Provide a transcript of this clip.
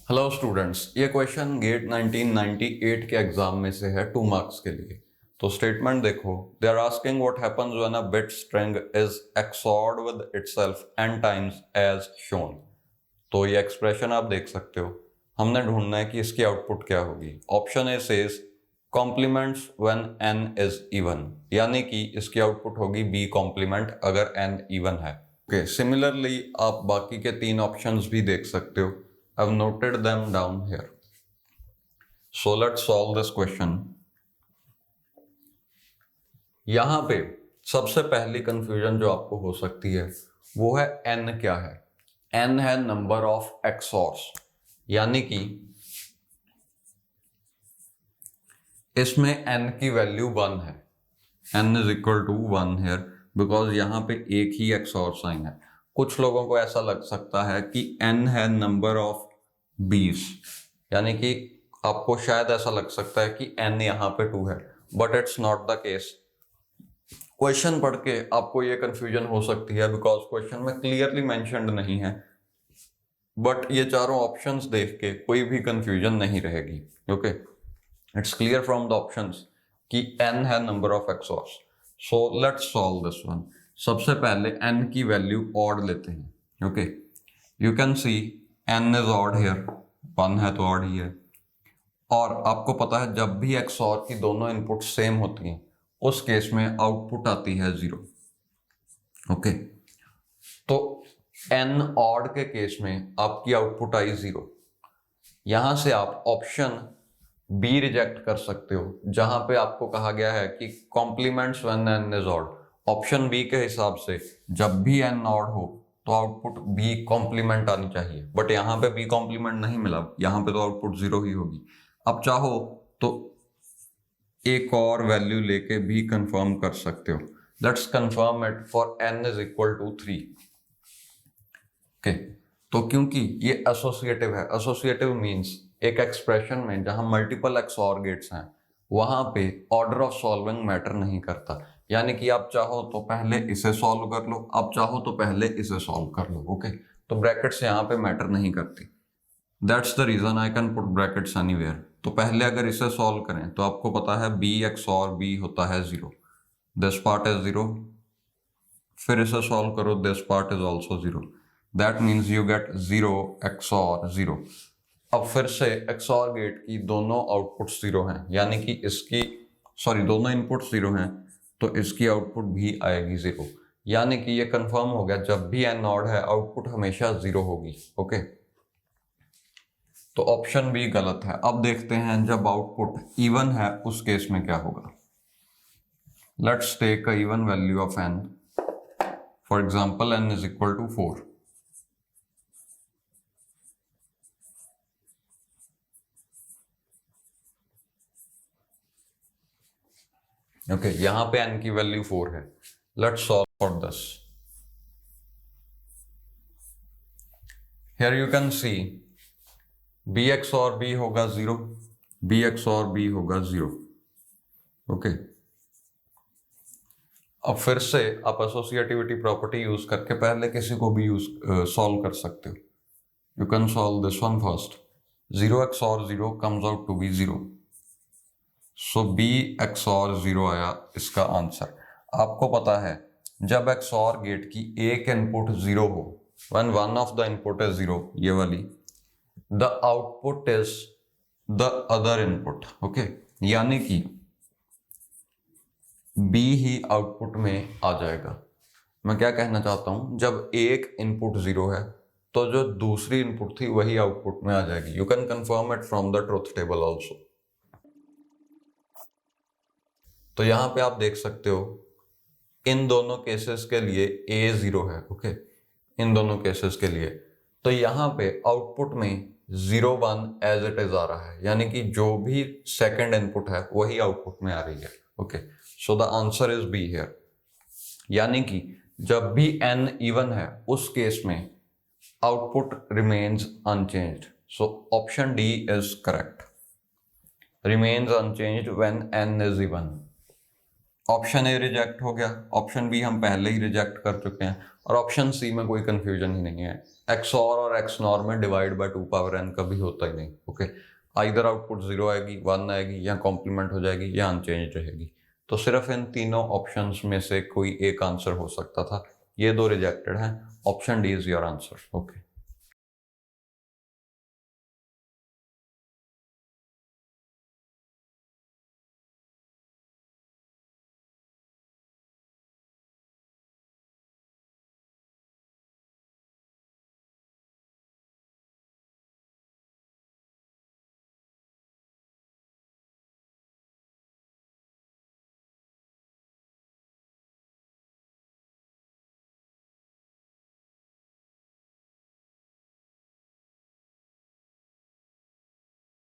Hello students, ये question gate 1998 के exam में से है 2 मार्क्स के लिए। तो स्टेटमेंट देखो, they are asking what happens when a bit string is xored with itself n times as shown. तो ये एक्सप्रेशन आप देख सकते हो। हमने ढूंढना है कि इसकी आउटपुट क्या होगी। Option A says complements when n is even, यानी कि इसकी आउटपुट होगी b कॉम्प्लीमेंट अगर n इवन है। ओके, सिमिलरली आप बाकी के 3 ऑप्शंस भी देख सकते हो। I've noted them down here. So let's solve this question. यहां पे सबसे पहली कंफ्यूजन जो आपको हो सकती है वो है n क्या है। n है नंबर ऑफ XORs, यानी कि इसमें n की वैल्यू 1 है। n is equal to 1 here because यहां पे एक ही XOR साइन है। कुछ लोगों को ऐसा लग सकता है कि n है नंबर ऑफ 20, यानी कि आपको शायद ऐसा लग सकता है कि n यहाँ पे 2 है, but it's not the case. Question पढ़ के आपको ये कंफ्यूजन हो सकती है बिकॉज क्वेश्चन में क्लियरली मेंशन्ड नहीं है, बट ये चारों ऑप्शंस देख के कोई भी कंफ्यूजन नहीं रहेगी। Okay, it's clear from the options कि n है number of XORs। So let's solve this one. सबसे पहले n की वैल्यू ऑड लेते हैं। Okay, you can C n is odd here, 1 है तो ऑड ही है। और आपको पता है जब भी XOR की दोनों इनपुट सेम होती हैं उस केस में आउटपुट आती है 0। ओके, तो n ऑड के केस में आपकी आउटपुट आई 0। यहां से आप ऑप्शन B रिजेक्ट कर सकते हो, जहां पे आपको कहा गया है कि complements when n is odd. Option B के हिसाब से जब भी n ऑड हो तो आउटपुट B कॉम्प्लीमेंट आनी चाहिए, बट यहाँ पे B कॉम्प्लीमेंट नहीं मिला, यहाँ पे तो आउटपुट 0 ही होगी। अब चाहो तो एक और वैल्यू लेके भी कंफर्म कर सकते हो। Let's confirm it for n is equal to 3। Okay, तो क्योंकि ये एसोसिएटिव है, एसोसिएटिव मींस एक एक्सप्रेशन में जहां मल्टीपल XOR गेट्स हैं वहां पे ऑर्डर ऑफ सॉल्विंग मैटर नहीं करता, यानी कि आप चाहो तो पहले इसे सॉल्व कर लो, आप चाहो तो पहले इसे सॉल्व कर लो। ओके, तो ब्रैकेट्स यहाँ पे मैटर नहीं करती। That's the reason I can put brackets anywhere. तो पहले अगर इसे सॉल्व करें तो आपको पता है B XOR B होता है 0, दिस पार्ट इज 0। फिर इसे सॉल्व करो, this part is also 0, that means you get 0 XOR 0। अब फिर से XOR गेट की दोनों आउटपुट्स 0 हैं, यानी कि इसकी दोनों इनपुट्स 0 हैं, तो इसकी आउटपुट भी आएगी 0। यानी कि ये कंफर्म हो गया, जब भी n ऑड है आउटपुट हमेशा 0 होगी। ओके, तो ऑप्शन B गलत है। अब देखते हैं जब आउटपुट इवन है उस केस में क्या होगा। Let's take a even value of n, for example n is equal to 4। Okay, यहां पे n की वैल्यू 4 है। Let's solve for this. Here you can see B XOR B होगा 0, B XOR B होगा 0। Okay, अब फिर से आप एसोसिएटिविटी प्रॉपर्टी यूज करके पहले किसी को भी सॉल्व कर सकते हो। You can solve this one first. 0 XOR 0 comes out to be 0, so B XOR 0 आया इसका आंसर। आपको पता है जब XOR गेट की एक इनपुट 0 हो, when one of the input is 0, ये वाली, the output is the other input। Okay, यानी कि B ही आउटपुट में आ जाएगा। मैं क्या कहना चाहता हूं, जब एक इनपुट 0 है तो जो दूसरी इनपुट थी वही आउटपुट में आ जाएगी। You can confirm it from the truth table also. तो यहां पे आप देख सकते हो इन दोनों केसेस के लिए A 0 है। ओके, इन दोनों केसेस के लिए, तो यहां पे आउटपुट में 0 1 एज इट इज आ रहा है, यानी कि जो भी सेकंड इनपुट है वही आउटपुट में आ रही है। Okay, so the answer is B here, यानी कि जब भी n इवन है उस केस में output remains unchanged. So option D is correct, remains unchanged when n is even. Option A reject हो गया, ऑप्शन बी हम पहले ही रिजेक्ट कर चुके हैं। और ऑप्शन सी में कोई कंफ्यूजन ही नहीं है, एक्सऑर और एक्सनॉर में डिवाइड बाय 2 पावर n कभी होता ही नहीं। ओके, आइदर आउटपुट 0 आएगी, 1 आएगी, या कॉम्प्लीमेंट हो जाएगी, या अनचेंज रहेगी। तो सिर्फ इन तीनों ऑप्शंस में से कोई एक आंसर हो सकता था, ये दो रिजेक्टेड हैं, option D is your answer. Okay.